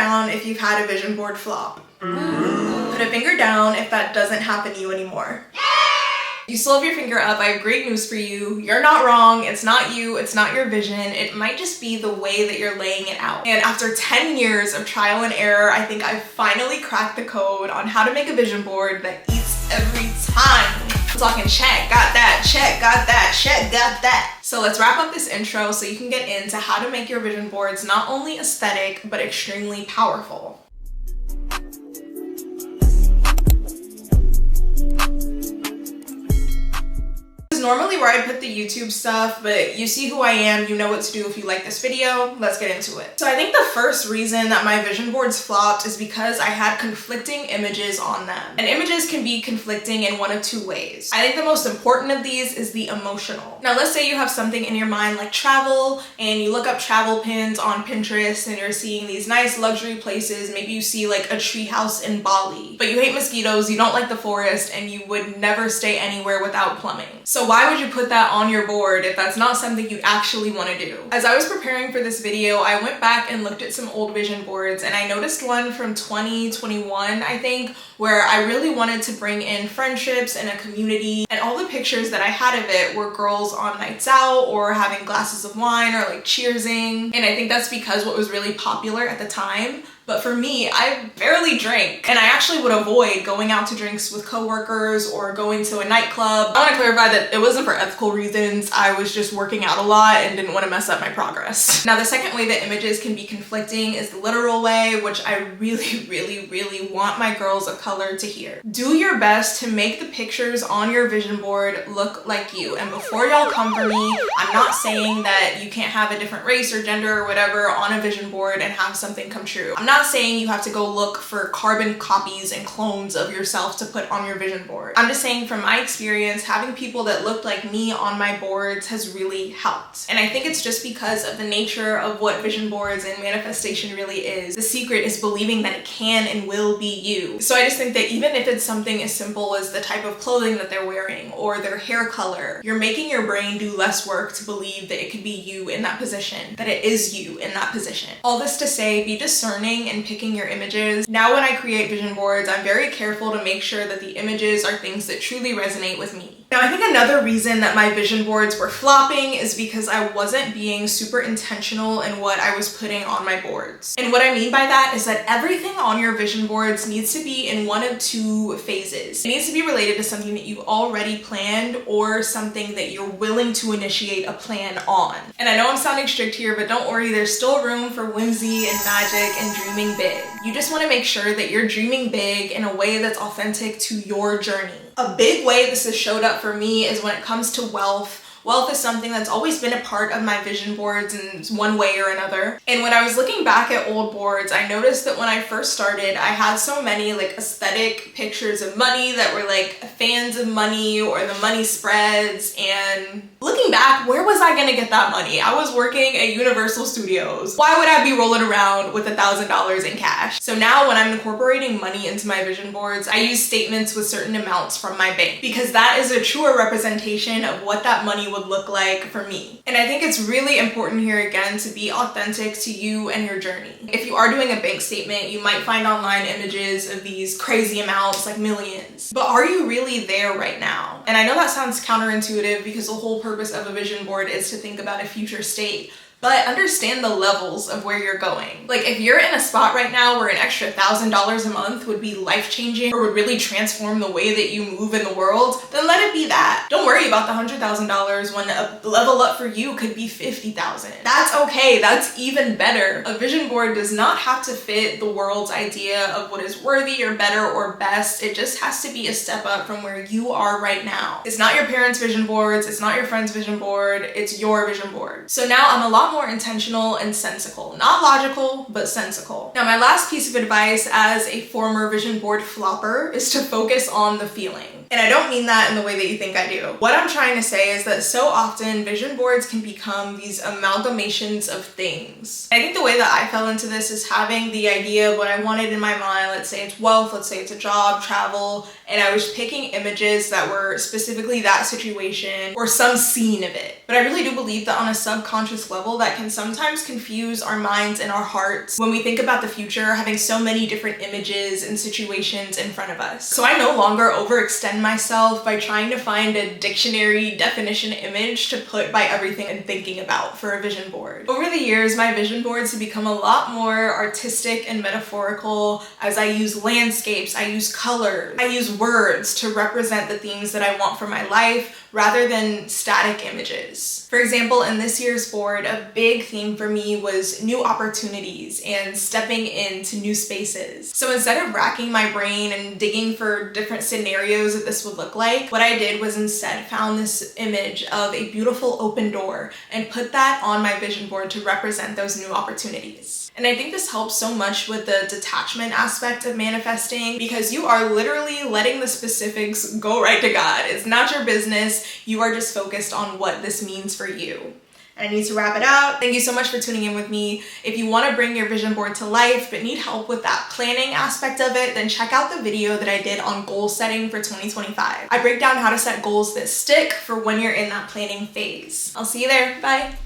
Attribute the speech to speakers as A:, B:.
A: down if you've had a vision board flop. Put a finger down if that doesn't happen to you anymore. You still have your finger up. I have great news for you. You're not wrong. It's not you. It's not your vision. It might just be the way that you're laying it out. And after 10 years of trial and error, I think I've finally cracked the code on how to make a vision board that eats every time. I'm talking check, got that, check, got that, check, got that. So let's wrap up this intro so you can get into how to make your vision boards not only aesthetic, but extremely powerful. Normally where I put the YouTube stuff, but you see who I am, you know what to do if you like this video. Let's get into it. So I think the first reason that my vision boards flopped is because I had conflicting images on them. And images can be conflicting in one of two ways. I think the most important of these is the emotional. Now let's say you have something in your mind like travel, and you look up travel pins on Pinterest and you're seeing these nice luxury places. Maybe you see like a tree house in Bali, but you hate mosquitoes, you don't like the forest, and you would never stay anywhere without plumbing. So why would you put that on your board if that's not something you actually want to do? As I was preparing for this video, I went back and looked at some old vision boards, and I noticed one from 2021, I think, where I really wanted to bring in friendships and a community, and all the pictures that I had of it were girls on nights out or having glasses of wine or like cheersing. And I think that's because what was really popular at the time. But for me, I barely drank, and I actually would avoid going out to drinks with coworkers or going to a nightclub. I want to clarify that it wasn't for ethical reasons. I was just working out a lot and didn't want to mess up my progress. Now, the second way that images can be conflicting is the literal way, which I really want my girls of color to hear. Do your best to make the pictures on your vision board look like you. And before y'all come for me, I'm not saying that you can't have a different race or gender or whatever on a vision board and have something come true. I'm not saying you have to go look for carbon copies and clones of yourself to put on your vision board. I'm just saying from my experience, having people that look like me on my boards has really helped. And I think it's just because of the nature of what vision boards and manifestation really is. The secret is believing that it can and will be you. So I just think that even if it's something as simple as the type of clothing that they're wearing or their hair color, you're making your brain do less work to believe that it could be you in that position, that it is you in that position. All this to say, be discerning and picking your images. Now when I create vision boards, I'm very careful to make sure that the images are things that truly resonate with me. Now, I think another reason that my vision boards were flopping is because I wasn't being super intentional in what I was putting on my boards. And what I mean by that is that everything on your vision boards needs to be in one of two phases. It needs to be related to something that you've already planned or something that you're willing to initiate a plan on. And I know I'm sounding strict here, but don't worry, there's still room for whimsy and magic and dreaming big. You just want to make sure that you're dreaming big in a way that's authentic to your journey. A big way this has showed up for me is when it comes to wealth. Wealth is something that's always been a part of my vision boards in one way or another. And when I was looking back at old boards, I noticed that when I first started, I had so many like aesthetic pictures of money that were like fans of money or the money spreads. And looking back, where was I gonna get that money? I was working at Universal Studios. Why would I be rolling around with $1,000 in cash? So now when I'm incorporating money into my vision boards, I use statements with certain amounts from my bank because that is a truer representation of what that money would look like for me. And I think it's really important here again to be authentic to you and your journey. If you are doing a bank statement, you might find online images of these crazy amounts, like millions. But are you really there right now? And I know that sounds counterintuitive because the whole purpose of a vision board is to think about a future state. But understand the levels of where you're going. Like if you're in a spot right now where an extra $1,000 a month would be life-changing or would really transform the way that you move in the world, then let it be that. Don't worry about the $100,000 when a level up for you could be $50,000. That's okay, that's even better. A vision board does not have to fit the world's idea of what is worthy or better or best. It just has to be a step up from where you are right now. It's not your parents' vision boards, it's not your friend's vision board, it's your vision board. So now I'm a lot more intentional and sensical. Not logical, but sensical. Now, my last piece of advice as a former vision board flopper is to focus on the feeling. And I don't mean that in the way that you think I do. What I'm trying to say is that so often vision boards can become these amalgamations of things. I think the way that I fell into this is having the idea of what I wanted in my mind. Let's say it's wealth, let's say it's a job, travel, and I was picking images that were specifically that situation or some scene of it. But I really do believe that on a subconscious level that can sometimes confuse our minds and our hearts when we think about the future having so many different images and situations in front of us. So I no longer overextend myself by trying to find a dictionary definition image to put by everything I'm thinking about for a vision board. Over the years, my vision boards have become a lot more artistic and metaphorical as I use landscapes, I use colors, I use words to represent the things that I want for my life rather than static images. For example, in this year's board, a big theme for me was new opportunities and stepping into new spaces. So instead of racking my brain and digging for different scenarios that this would look like, what I did was instead found this image of a beautiful open door and put that on my vision board to represent those new opportunities. And I think this helps so much with the detachment aspect of manifesting because you are literally letting the specifics go right to God. It's not your business. You are just focused on what this means for you. And I need to wrap it up. Thank you so much for tuning in with me. If you want to bring your vision board to life but need help with that planning aspect of it, then check out the video that I did on goal setting for 2025. I break down how to set goals that stick for when you're in that planning phase. I'll see you there. Bye.